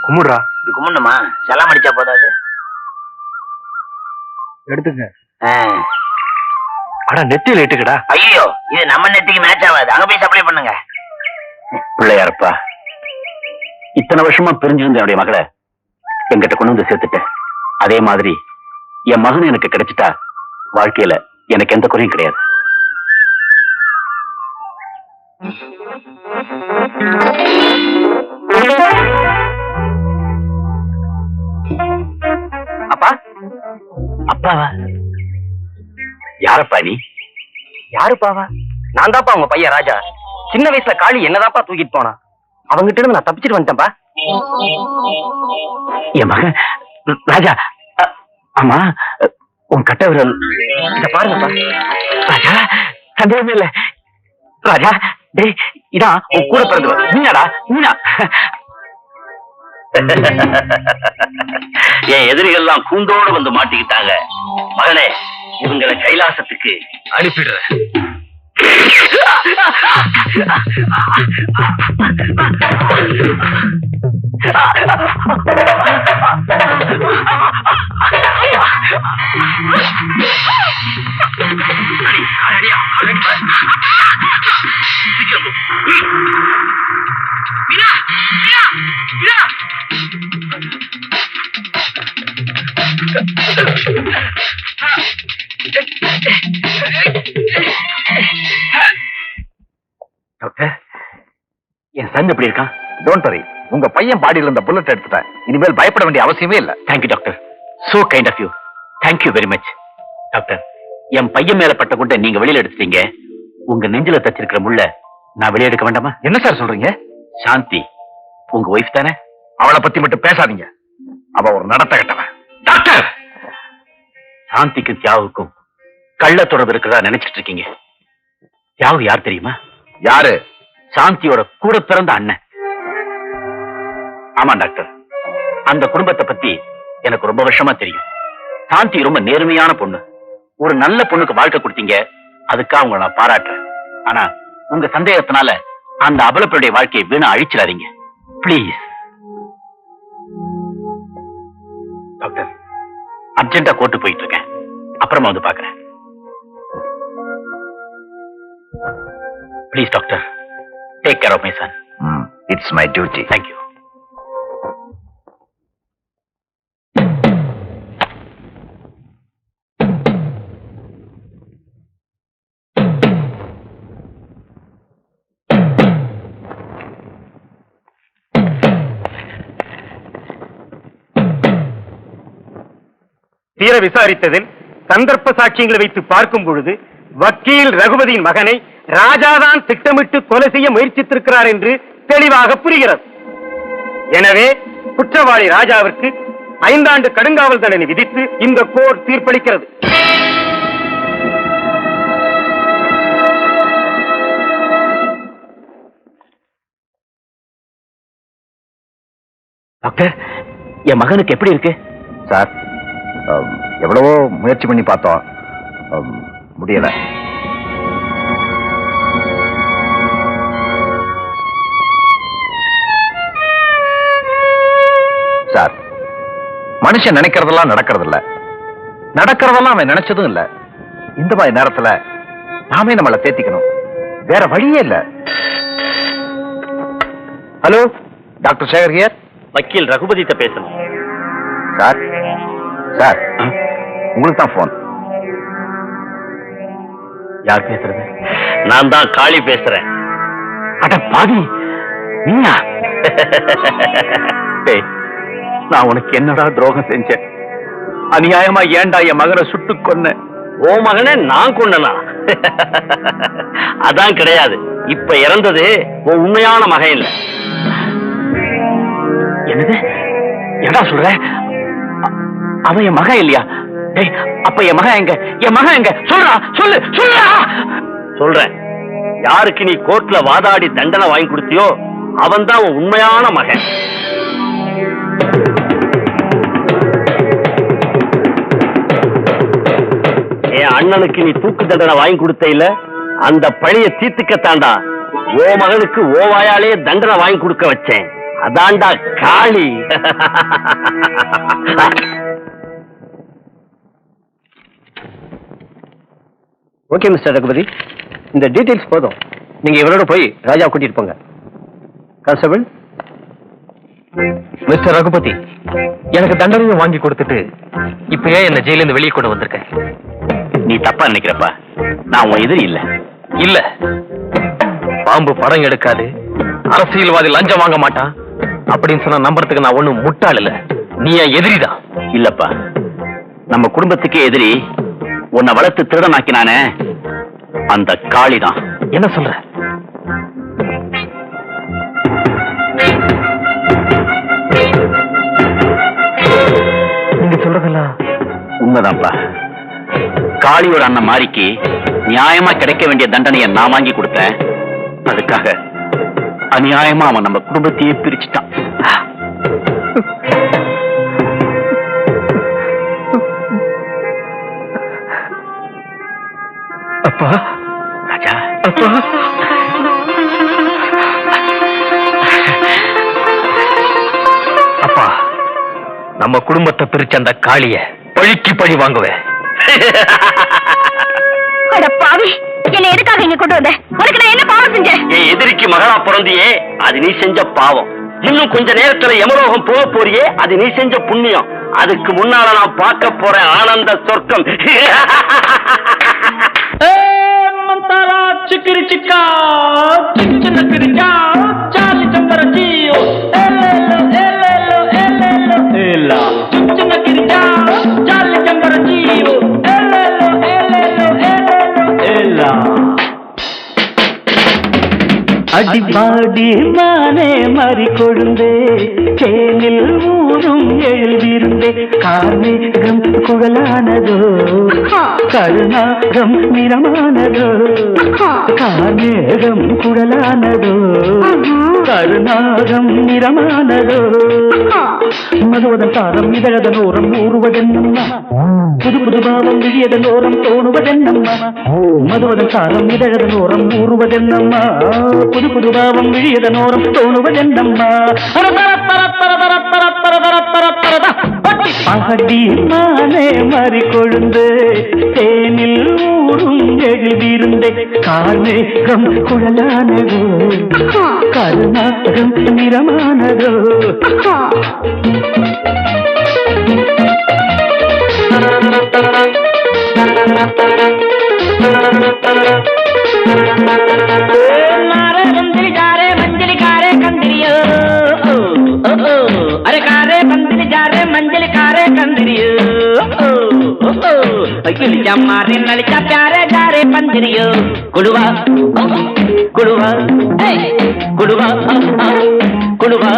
கும்பிடுறா. இது கும்பிடணுமா? செல்லாம் அடிச்சா போதாது. எடுத்துங்க. அடா நெத்தியில இட்டுக்கடா. ஐயோ, இது நம்ம நெத்திக்கு மேட்ச் ஆகாது. அங்க போய் சப்ளை பண்ணுங்க. பிள்ளையாரப்பா, இத்தனை வருஷமா பிரிஞ்சிருந்த என்னுடைய மகளை என்கிட்ட கொண்டு வந்து சேர்த்துட்டேன். அதே மாதிரி என் மகன் எனக்கு கிடைச்சிட்டா வாழ்க்கையில எனக்கு எந்த குறையும் கிடையாது. அப்பா. அப்பாவா? யாரப்பா நீ? யாருப்பாவா? நான் தான்ப்பா உங்க பையன் ராஜா. சின்ன வயசுல காளி என்னதான்ப்பா தூக்கிட்டு போனா. அவங்கிட்ட இருந்து நான் தப்பிச்சிட்டு வந்துட்டேன்ப்பா. என் மகன் ராஜா. ஆமா, உன் கட்ட விரல் இத பாருங்கப்பா. ராஜா, சந்தேகமே இல்ல. ராஜா, டேய், இதான் உன் கூட பிறந்தவர். நீயாடா? நீயா? என் எதிரிகள்லாம் கூண்டோடு வந்து மாட்டிக்கிட்டாங்க. மகனே, இவங்களை கைலாசத்துக்கு அனுப்பிடுறேன். டாக்டர், என் சன் எப்படி இருக்கான்? டோன்ட் வரி, உங்க பையன் பாடியில இருந்த புல்லட் எடுத்துட்டேன். இனிமேல் பயப்பட வேண்டிய அவசியமே இல்ல. Thank you doctor, so kind of you. Thank you very much. Doctor, என் பையன் மேல பட்ட கொண்ட நீங்க வெளியில எடுத்துட்டீங்க. உங்க நெஞ்சில தச்சிருக்கிற முள்ள நான் வெளியே எடுக்க வேண்டாமா? என்ன சார் சொல்றீங்க? சாந்தி உங்க ஒய்ஃப் தானே? அவளை பத்தி மட்டும் பேசாதீங்க. அவ ஒரு நடத்த கட்டவன். டாக்டர், சாந்திக்கு தியாவுக்கும் கள்ள தொடர்பு இருக்கிறதா நினைச்சிட்டு இருக்கீங்க. தியாகு யார் தெரியுமா? யாரு? சாந்தியோட கூட பிறந்த அண்ணன். ஆமா டாக்டர், அந்த குடும்பத்தை பத்தி எனக்கு ரொம்ப வருஷமா தெரியும். சாந்தி ரொம்ப நேர்மையான பொண்ணு. ஒரு நல்ல பொண்ணுக்கு வாழ்க்கை கொடுத்தீங்க, அதுக்காக உங்களை நான் பாராட்டுறேன். ஆனா உங்க சந்தேகத்தினால அந்த அபலப்பனுடைய வாழ்க்கையை வீணா அழிச்சிடாதீங்க பிளீஸ். டாக்டர், அர்ஜென்டா கோர்ட்டு போயிட்டு இருக்கேன், அப்புறமா வந்து பாக்குறேன். Please, doctor, take care of my son. It's my duty. Thank you. தீர விசாரித்ததில் சந்தர்ப்ப சாட்சியங்களை வைத்து பார்க்கும் பொழுது வக்கீல் ரகுபதியின் மகனை ராஜாதான் திட்டமிட்டு கொலை செய்ய முயற்சித்திருக்கிறார் என்று தெளிவாக புரிகிறது. எனவே குற்றவாளி ராஜாவிற்கு 5 ஆண்டு கடுங்காவல் தண்டனை விதித்து இந்த கோர்ட் தீர்ப்பளிக்கிறது. டாக்டர், என் மகனுக்கு எப்படி இருக்கு? சார், எவ்வளவோ முயற்சி பண்ணி பார்த்தோம், முடியல. சார், மனுஷன் நினைக்கிறதெல்லாம் நடக்கிறதில்ல, நடக்கிறதெல்லாம் அவன் நினைச்சதும் இல்ல. இந்த மாதிரி நேரத்துல நாமே நம்மளை தேத்திக்கணும், வேற வழியே இல்ல. Hello, doctor Shekar here. வக்கீல் ரகுபதிட்ட பேசணும். சார், சார், உங்களுக்கு தான் போன். யார் பேசுறது? நான் தான் காளி பேசுறேன். அட பாவி, நீயா? நான் உனக்கு என்னடா துரோகம் செஞ்சேன்? அநியாயமா ஏன்டா என் மகனை சுட்டு கொன்ன? ஓ மகனை நான் கொன்னனா? அதான் கிடையாது. இப்ப இறந்தது உன் உண்மையான மகன் இல்ல. என்னது? என்னடா சொல்ற? அவன் என் மகன் இல்லையா? அப்ப என் மகன் எங்க? என் மகன் எங்க? சொல்றா, சொல்லு, சொல்றா. சொல்றேன். யாருக்கு நீ கோர்ட்ல வாதாடி தண்டனை வாங்கி கொடுத்தியோ அவன் தான் உன் உண்மையான மகன். என் அண்ணனுக்கு நீ தூக்கு தண்டனை வாங்கி கொடுத்த இல்ல, அந்த பழிய தீர்த்துக்கத்தாண்டா ஓ மகனுக்கு ஓ வாயாலே தண்டனை வாங்கி கொடுக்க வச்சேன். அதான்டா காளி. ஓகே மிஸ்டர் ரகுபதி, இந்த டீடைல்ஸ் போதும். நீங்க இவரோட போய் ராஜா கூட்டிட்டு போங்க. கான்ஸ்டபிள். மிஸ்டர் ரகுபதி, எனக்கு தண்டனையை வாங்கி கொடுத்துட்டு இப்ப ஏன் என்ன ஜெயில இருந்து வெளியே கொண்டு வந்திருக்கேன்? நீ தப்பா நினைக்கிறப்பா, நான் உன் எதிரி இல்ல. இல்ல, பாம்பு படம் எடுக்காது, அரசியல்வாதி லஞ்சம் வாங்க மாட்டான் அப்படின்னு சொன்னா நம்புறதுக்கு நான் ஒண்ணும் முட்டாள் இல்ல. நீ என் எதிரிதான். இல்லப்பா, நம்ம குடும்பத்துக்கே எதிரி உன்னை வளர்த்து திருடனாக்கினானே அந்த காளிதான். என்ன சொல்ற? நீங்க சொல்றதெல்லாம் உண்மைதான்ப்பா. காளியோட அண்ணன் மாரிக்கு நியாயமா கிடைக்க வேண்டிய தண்டனையை நான் வாங்கி கொடுத்தேன். அதுக்காக அநியாயமா அவன் நம்ம குடும்பத்தையே பிரிச்சுட்டான். அப்பா, ராஜா, அப்பா, அப்பா, நம்ம குடும்பத்தை பிரிச்ச அந்த காளிய பழிக்கு பழி வாங்குவேன். அட பாவி, என்னை எதுக்காக இங்க கொண்டு வந்த? உனக்கு நான் என்ன பாவம் செஞ்சேன்? என் எதிரிக்கு மகளா பிறந்தியே, அது நீ செஞ்ச பாவம். இன்னும் கொஞ்ச நேரத்துல யமலோகம் போக போறியே, அது நீ செஞ்ச புண்ணியம். அதுக்கு முன்னால நான் பார்க்க போறேன் ஆனந்த சொர்க்கம். அடிபாடி மானே மறி கொழுந்தே, தேனில் ஊரும் எழுதிருந்தே, கார்மேகம் குழலானதோ, கருணாகம் நிறமானதோ, கார்மேகம் குழலானதோ, கருணாகம் நிறமானதோ, மதுவதன் தாரம் இதழதன் ஓரம் ஊறுவதென்னம்மா, புது புது பாவம் விழியதன் ஓரம் தோணுவதென்னம்மா, மதுவதன் தாரம் இதழதன் ஓரம் ஊறுவதென்னம்மா, புது புது பாவம் விழியதன் ஓரம் தோணுவதென்னம்மா. பாடி மானே மறி கொழுந்து, தேனில் ஊரும் எழுதிருந்தே, கார்மேகம் குழலானதோ, கருணாகம் நிறமானதோ. मारे ललिता प्यारे गारे पंजरियो कुड़वा कुड़वा कुड़वा कुड़वा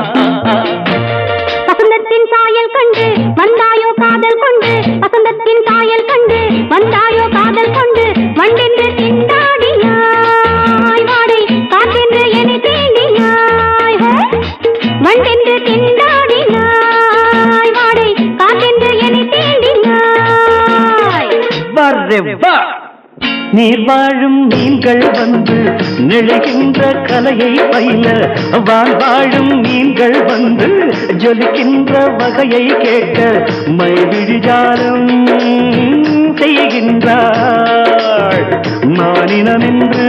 வசந்தத்தின் சாயல் கண்டு வந்தாயோ காதல் கொண்டு, வசந்தத்தின் சாயல் கண்டு வந்தாயோ காதல் கொண்டு, வண்டென்று திண்டாடினாய் வாடை காற்றென்று என்னை தீண்டினாய், வண்டென்று திண்டாடினாய் வாடை காற்றென்று என்னை தீண்டினாய். நீர் வாழும் மீன்கள் வந்து நெழுகின்ற கலையை பயில, வான் வாழும் மீன்கள் வந்து ஜொலிக்கின்ற வகையை கேட்க, மைவிழிஜாலம் செய்கின்றாள், மானினமென்று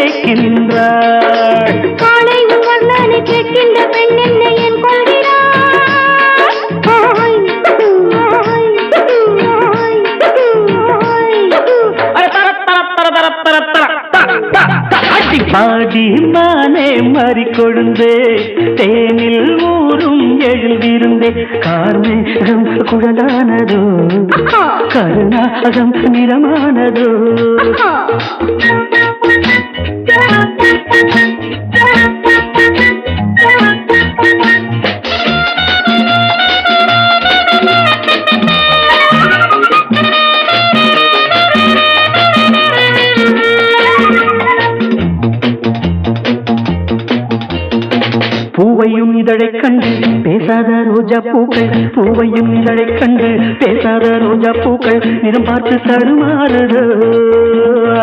ஏற்கின்றாள். காலை உன் வர்ணனை கேட்கின்ற பெண் என்னை என் கொள்கிறாள். பாடி மானே மறி கொழுந்தே, தேனில் ஊரும் எழுதிருந்தே, கார்மேகம் குழலானதோ, கருணாகம் நிறமானதோ. பூவையும் இதழைக் கண்டு பேசாத ரோஜா பூக்கள், பூவையும் இதழைக் கண்டு பேசாத ரோஜா பூக்கள் நிறம் பார்த்து தடுமாறுதோ,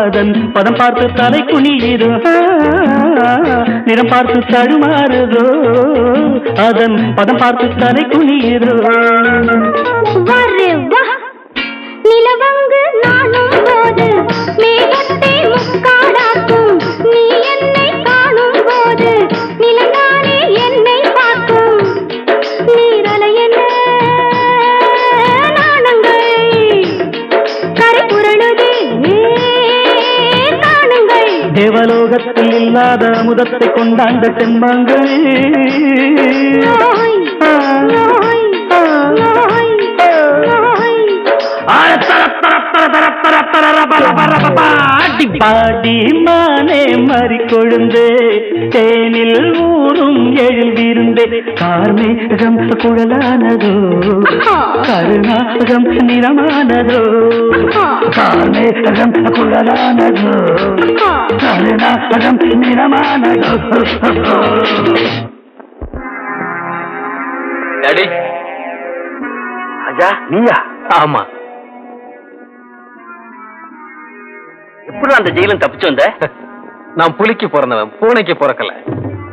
அதன் பதம் பார்த்து தலை குனியுதோ, நிறம் பார்த்து தடுமாறுதோ, அதன் பதம் பார்த்து தலை குனியுதோ. வரே வா நிலவங்கு நானும் போது மேகத்தை முக்காடாக்கும், நீ என்னை காணும் போது நிலந்தானே என்னை பார்க்கும். நீரலை என்ன நாணங்கள் கரை புரளுதே நாணங்கள். தேவலோகத்தில் இல்லாத அமுதத்தை கொண்டாண்ட செம்பாங்கள். நோய் நோய் நோய் நோய். பாடி மானே மறி கொழுந்து தேனில் ஊரும் எழில் விருந்தே, கார்மேகம் குழலானதோ கருணாகம் நிறமானதோ, கார்மேகம் குழலானதோ கருணாகம் நிறமானதோ. டாடி, ராஜா நீயா? ஆமா. எப்படி அந்த ஜெயிலும் தப்பிச்சு வந்த? நான் புலிக்கு பிறந்தவன், பூனைக்கு பிறக்கல.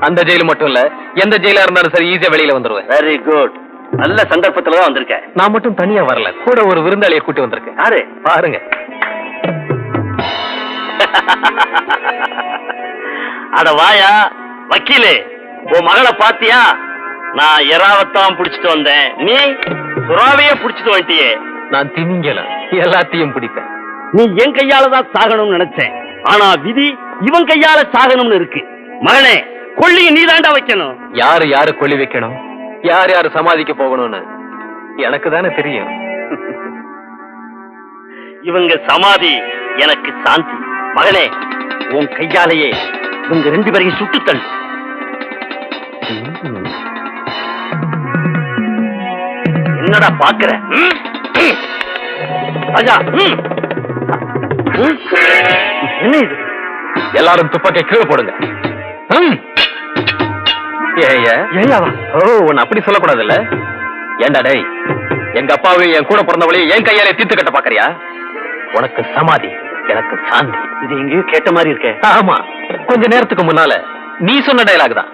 அந்த ஜெயில மட்டும் இல்ல, எந்த ஜெயிலா இருந்தாலும் சரி ஈஸியா வெளியில வந்துருவேன். Very good. நல்ல சந்தர்ப்பத்துல தான் வந்திருக்க. நான் மட்டும் தனியா வரல, கூட ஒரு விருந்தாளியை கூட்டி வந்திருக்கேன். யாரு? பாருங்க. அட வாயா வக்கீலே, உன் மகளை பாத்தியா? நான் எறாவத்தான் புடிச்சிட்டு வந்தேன், நீ சுறாவையே புடிச்சிட்டு வந்துட்டியே. நான் திமிங்கலம், எல்லாத்தையும் பிடிப்பேன். நீ என் கையால தான் சாகணும்னு நினைச்சேன், ஆனா விதி இவன் கையால சாகணும்னு இருக்கு. மகனே, கொள்ளிய நீ தாண்டா வைக்கணும். யாரு யாரு கொள்ளி வைக்கணும், யார் யாரு சமாதிக்க போகணும்னு எனக்கு தானே தெரியும். இவங்க சமாதி எனக்கு சாந்தி. மகனே, உன் கையாலேயே இவங்க 2 பேரையும் சுட்டுத்தள்ளு. என்னடா பாக்குற? ராஜா, என்ன இது? எல்லாரும் துப்பாக்கியை கீழே போடுங்க. ஏயாவா? ஓ, உன்னை அப்படி சொல்லக்கூடாதுல்ல. ஏண்டா டேய், எங்க அப்பாவையும் என் கூட பிறந்தவளையும் என் கையாலே தீர்த்து கட்ட பாக்குறியா? உனக்கு சமாதி, எனக்கு சாந்தி. இது எங்கேயும் கேட்ட மாதிரி இருக்கே. ஆமா, கொஞ்ச நேரத்துக்கு முன்னால நீ சொன்ன டயலாக் தான்.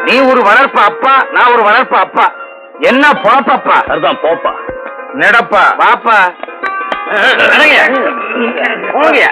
நீ ஒரு வளர்ப்பு அப்பா, நான் ஒரு வளர்ப்பு அப்பா. என்ன போப்பப்பா? அதுதான் போப்பா. நடப்பா வாப்பா. போங்க.